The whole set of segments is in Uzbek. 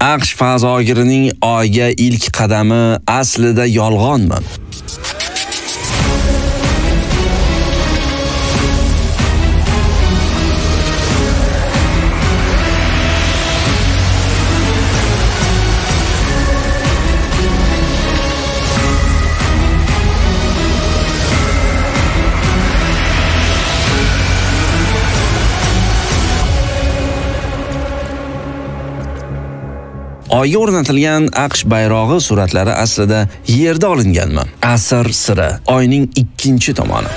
AQSh fazogirining Oyga ilk qadami aslida yolg'onmi? Oyga o'rnatilgan AQSh bayrog'i suratlari aslida yerda olinganmi? Asr siri. Oyning ikkinchi tomoni.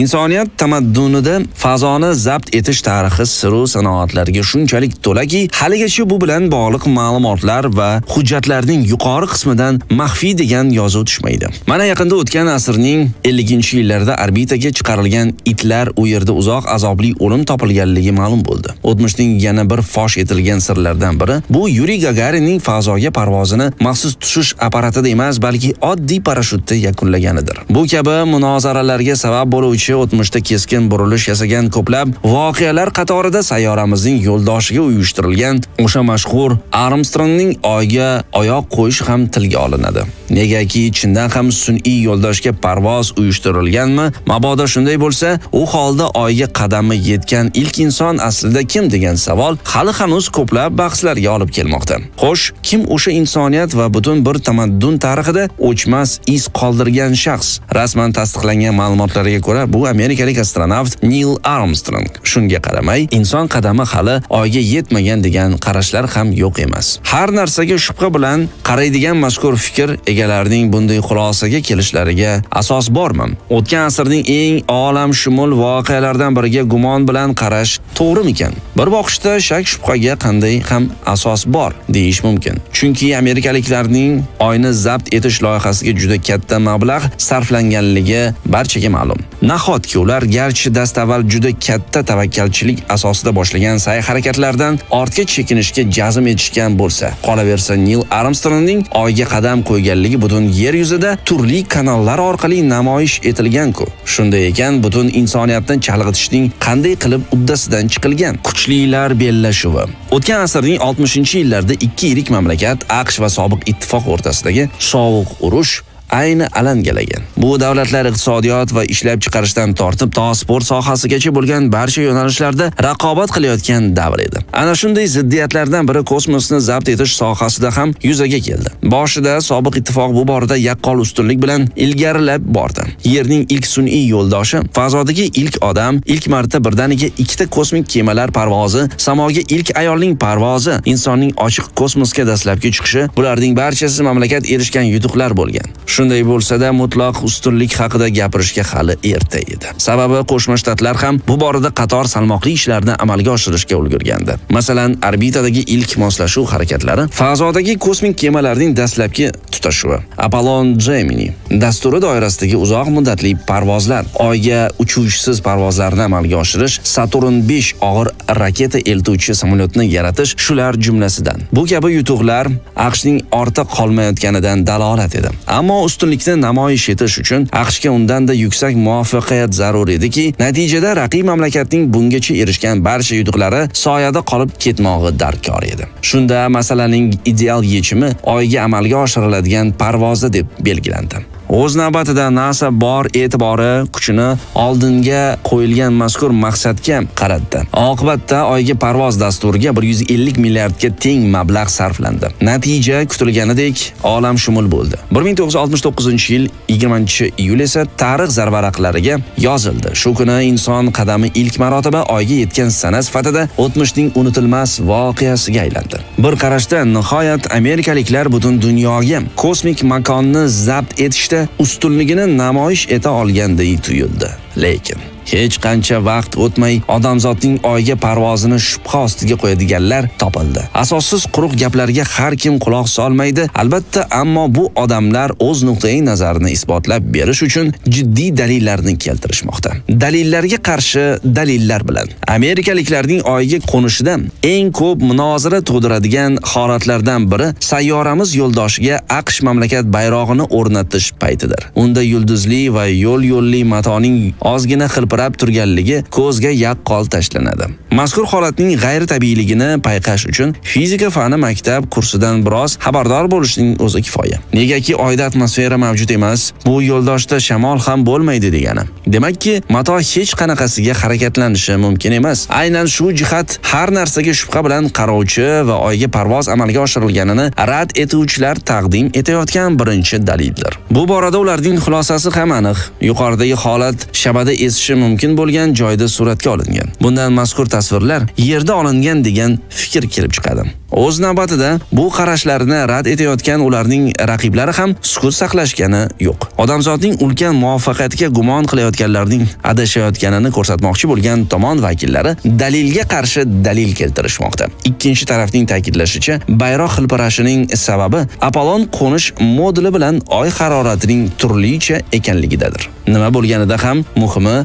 Insoniyat tamaddunida fazoni zabt etish tarixi siru sanoatlariga shunchalik to'laki, haligacha bu bilan bog'liq ma'lumotlar va hujjatlarning yuqori qismidan maxfiy degan yozuv tushmaydi. Mana yaqinda o'tgan asrning 50-yillarida orbitaga chiqarilgan itlar u yerda uzoq azobli o'lim topilganligi ma'lum bo'ldi. O'tmishning yana bir fosh etilgan sirlardan biri bu Yuriy Gagarinning fazoga parvozini maxsus tushish apparatida emas, balki oddiy parashyutda yakunlaganidir. Bu kabi munozaralarga sabab bo'luvchi o'tmishda keskin burilish yasagan ko'plab voqealar qatorida sayyoramizning yo'ldoshiga uyushtirilgan o'sha mashhur Armstrongning Oyga oyoq qo'yishi ham tilga olinadi. Negaki chindan ham sun'iy yo'ldoshga parvoz uyushtirilganmi? Mabodo shunday bo'lsa, u holda Oyga qadami yetgan ilk inson aslida kim degan savol hali hanuz ko'plab bahslarga olib kelmoqda. Xo'sh, kim o'sha insoniyat va butun bir tamaddun tarixida o'chmas iz qoldirgan shaxs? Rasman tasdiqlangan ma'lumotlarga ko'ra, bu amerikalik astronavt Neil Armstrong. Shunga qaramay, inson qadami hali Oyga yetmagan degan qarashlar ham yo'q emas. Har narsaga shubha bilan qaraydigan mazkur fikr egalarining bunday xulosaga kelishlariga asos bormi? O'tgan asrning eng olamshumul voqealardan biriga gumon bilan qarash to'g'rimikan? Bir boqishda shak shubhaga qanday ham asos bor deyish mumkin. Chunki amerikaliklarning Oyni zabt etish loyihasiga juda katta mablag' sarflanganligi barchaga ma'lum. Nahotki ular garchi dastavval juda katta tavakkalchilik asosida boshlangan sa'y-harakatlardan ortga chekinishga jazm etishgan bo'lsa, qolaversa Neil Armstrongning Oyga qadam qo'yganligi butun yer yuzida turli kanallar orqali namoyish etilgan-ku. Shunday ekan, butun insoniyatni chalg'itishning qanday qilib uddasidan chiqilgan? Kuchlilar bellashuvi. O'tgan asrning 60-yillarida ikki yirik mamlakat AQSh va sobiq ittifoq o'rtasidagi sovuq urush ayni alangalagan. Bu davlatlar iqtisodiyot va ishlab chiqarishdan tortib to sport sohasigacha bo'lgan barcha yo'nalishlarda raqobat qilayotgan davr edi. Ana shunday ziddiyatlardan biri kosmosni zabt etish sohasida ham yuzaga keldi. Boshida sobiq ittifoq bu borada yaqqol ustunlik bilan ilgarilab bordi. Yerning ilk sun'iy yo'ldoshi, fazodagi ilk odam, ilk marta birdaniga ikkita kosmik kemalar parvozi, samoga ilk ayolning parvozi, insonning ochiq kosmosga dastlabki chiqishi, bularning barchasi mamlakat erishgan yutuqlar bo'lgan. Shunday bo'lsa-da, mutlaq ustunlik haqida gapirishga hali erta edi. Sababi Qo'shma Shtatlar ham bu borada qator salmoqli ishlarni amalga oshirishga ulgurgandi. Masalan, orbitadagi ilk moslashuv harakatlari, fazodagi kosmik kemalarning dastlabki tutashuvi, Apollon Gemini dasturi doirasidagi uzoq muddatli parvozlar, Oyga uchuvchisiz parvozlarni amalga oshirish, Saturn 5 og'ir raketa eltuvchi samolyotni yaratish shular jumlasidan. Bu kabi yutuqlar AQShning ortda qolmayotganidan dalolat edi. Ammo ustunlikni namoyish etish uchun AQShga undanda yuksak muvaffaqiyat zarur ediki, natijada raqib mamlakatning bungacha erishgan barcha yutuqlari soyada qolib ketmog'i darkor edi. Shunda masalaning ideal yechimi Oyga amalga oshiriladigan parvozda deb belgilandi. O'z navbatida NASA bor e'tibori kuchini oldinga qo'yilgan mazkur maqsadga qaratdi. Oqibatda Oyga parvoz dasturiga 150 milliardga teng mablag' sarflandi. Natija kutilganidek olamshumul bo'ldi. 1969-yil 20-iyul esa tarix zarvaraqlariga yozildi. Shu kuni inson qadami ilk marotaba Oyga yetgan sana sifatida o'tmishning unutilmas voqeasiga aylandi. Bir qarashda nihoyat amerikaliklar butun dunyoga kosmik makonni zabt etishda ustunligini namoyish eta olganday tuyuldi. Lekin Hech qancha vaqt o'tmay odamzodning oyga parvozini shubha ostiga qo'yadiganlar topildi. Asossiz quruq gaplarga har kim quloq solmaydi, albatta, ammo bu odamlar o'z nuqtai nazarini isbotlab berish uchun jiddiy dalillarni keltirishmoqda. Dalillarga qarshi dalillar bilan amerikaliklarning oyga qo'nishida eng ko'p munozara tug'diradigan holatlardan biri sayyoramiz yo'ldoshiga AQSh mamlakat bayrog'ini o'rnatish paytidir. Unda yulduzli va yo'l-yo'lli matoning ozgina xilpirab turganligi ko'zga yaqqol tashlanadi. Mazkur holatning g'ayritabiiyligini payqash uchun fizika fani maktab kursidan biroz xabardor bo'lishning o'zi kifoya. Negaki oyda atmosfera mavjud emas, bu yo'ldoshda shamol ham bo'lmaydi degani. Demakki, mato hech qanaqasiga harakatlanishi mumkin emas. Aynan shu jihat har narsaga shubha bilan qarovchi va oyga parvoz amalga oshirilganini rad etuvchilar taqdim etayotgan birinchi dalildir. Bu borada ularning xulosasi ham aniq. Yuqoridagi holat shabada esishi mumkin bo'lgan joyda suratga olingan. Bundan mazkur tasvirlar yerda olingan degan fikr kelib chiqadi. O'z navbatida bu qarashlarni rad etayotgan ularning raqiblari ham sukut saqlashgani yo'q. Odamzodning ulkan muvaffaqiyatiga gumon qilayotganlarning adashayotganini ko'rsatmoqchi bo'lgan tomon vakillari dalilga qarshi dalil keltirishmoqda. Ikkinchi tarafning ta'kidlashicha, bayroq xilpirashining sababi Apollon qo'nish moduli bilan oy haroratining turlicha ekanligidadir. Nima bo'lganida ham muhimi,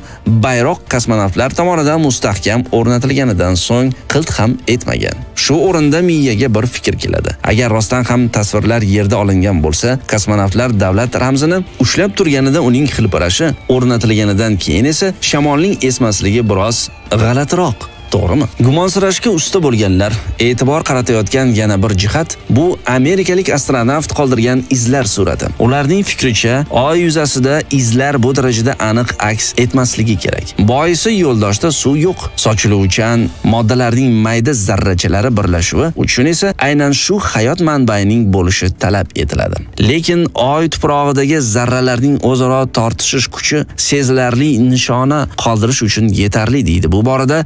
bayroq kosmonavtlar tomonidan mustahkam o'rnatilganidan so'ng qilt ham etmagan. Shu o'rinda miyaga bir fikr keladi. Agar rostdan ham tasvirlar yerda olingan bo'lsa, kosmonavtlar davlat ramzini ushlab turganida uning xilpirashi o'rnatilganidan keyin esa shamolning esmasligi biroz g'alatiroq. To'g'rimi? Gumonsirashga usta bo'lganlar e'tibor qaratayotgan yana bir jihat bu amerikalik astronavt qoldirgan izlar surati. Ularning fikricha, oy yuzasida izlar bu darajada aniq aks etmasligi kerak. Boisi yo'ldoshda suv yo'q. Sochiluvchan moddalarning mayda zarrachalari birlashuvi uchun esa aynan shu hayot manbaining bo'lishi talab etiladi. Lekin oy tuprog'idagi zarralarning o'zaro tortishish kuchi sezilarli nishona qoldirish uchun yetarli deydi bu borada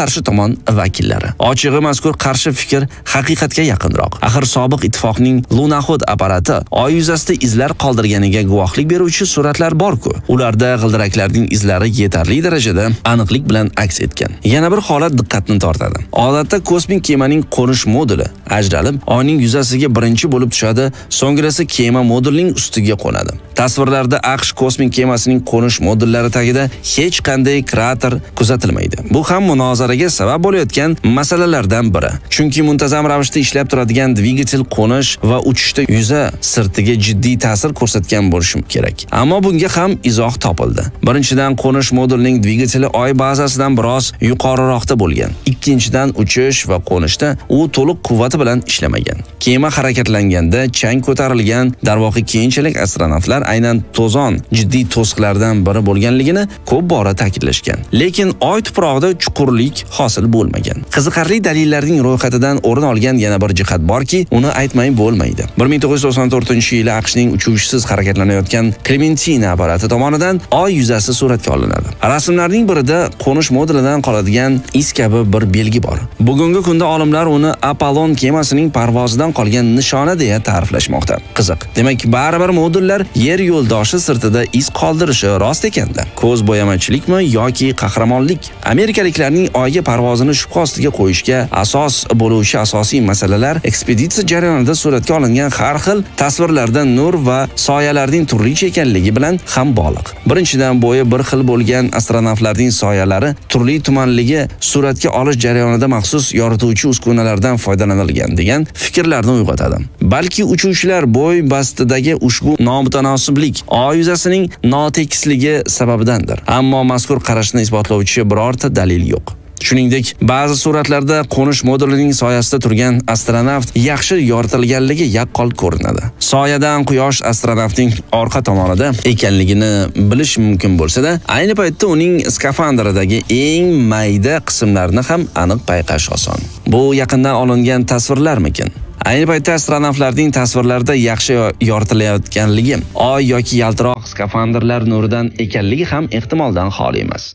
qarshi tomon vakillari. Ochig'i mazkur qarshi fikr haqiqatga yaqinroq. Axir sobiq ittifoqning lunoxod apparati oy yuzasida izlar qoldirganiga guvohlik beruvchi suratlar bor-ku. Ularda g'ildiraklarning izlari yetarli darajada aniqlik bilan aks etgan. Yana bir holat diqqatni tortadi. Odatda kosmik kemaning qo'nish moduli ajralib, oyning yuzasiga birinchi bo'lib tushadi, so'ngrasi kema modulining ustiga qo'nadi. Tasvirlarda AQSh kosmik kemasining qo'nish modullari tagida hech qanday krater kuzatilmaydi. Bu ham munozaraga sabab bo'layotgan masalalardan biri. Chunki muntazam ravishda ishlab turadigan dvigatel qo'nish va uchishda yuza sirtiga jiddiy ta'sir ko'rsatgan bo'lishi kerak. Ammo bunga ham izoh topildi. Birinchidan, qo'nish modulining dvigateli oy bazasidan biroz yuqoriroqda bo'lgan. Ikkinchidan, uchish va qo'nishda u to'liq quvvati bilan ishlamagan. Kema harakatlanganda chang ko'tarilgan, darvoqe keyinchalik astronavtlar aynan to'zon jiddiy to'siqlardan biri bo'lganligini ko'p bora ta'kidlashgan. Lekin oy tuprog'ida chuqurlik hosil bo'lmagan. Qiziqarli dalillarning ro'yxatidan o'rin olgan yana bir jihat borki, uni aytmay bo'lmaydi. 1994-yili AQShning uchuvchisiz harakatlanayotgan Clementina apparati tomonidan oy yuzasi suratga olinadi. Rasmlarning birida qo'nish modulidan qoladigan iz kabi bir belgi bor. Bugungi kunda olimlar uni Apollon kemasining parvozidan qolgan nishona deya ta'riflashmoqda. Qiziq. Demak, baribir modullar yer yo'ldoshi sirtida iz qoldirishi rost ekanda. Ko'z bo'yamachilikmi yoki qahramonlik? Amerikaliklarning oyga parvozini shubha ostiga qo'yishga asos bo'luvchi asosiy masalalar ekspeditsiya jarayonida suratga olingan har xil tasvirlarda nur va soyalarning turlicha ekanligi bilan ham bog'liq. Birinchidan, bo'yi bir xil bo'lgan astronavtlarning soyalari turli tumanligi suratga olish jarayonida maxsus yorituvchi uskunalardan foydalanilgan degan fikrlarni uyg'otadi. Balki uchuvchilar bo'y bastidagi ushbu nomutanosiblik oy yuzasining notekisligi sababidandir. Ammo mazkur qarashni isbotlovchi birorta dalil yo'q. Shuningdek, ba'zi suratlarda qo'nish modulining soyasida turgan astronavt yaxshi yoritilganligi yaqqol ko'rinadi. Soyadan quyosh astronavtning orqa tomonida ekanligini bilish mumkin bo'lsa-da, ayni paytda uning skafandridagi eng mayda qismlarini ham aniq payqash oson. Bu yaqindan olingan tasvirlarmikin? Ayni paytda astronavtlarning tasvirlarida yaxshi yoritilayotganligi, oy yoki yaltiroq skafandrlar nuridan ekanligi ham ehtimoldan xoli emas.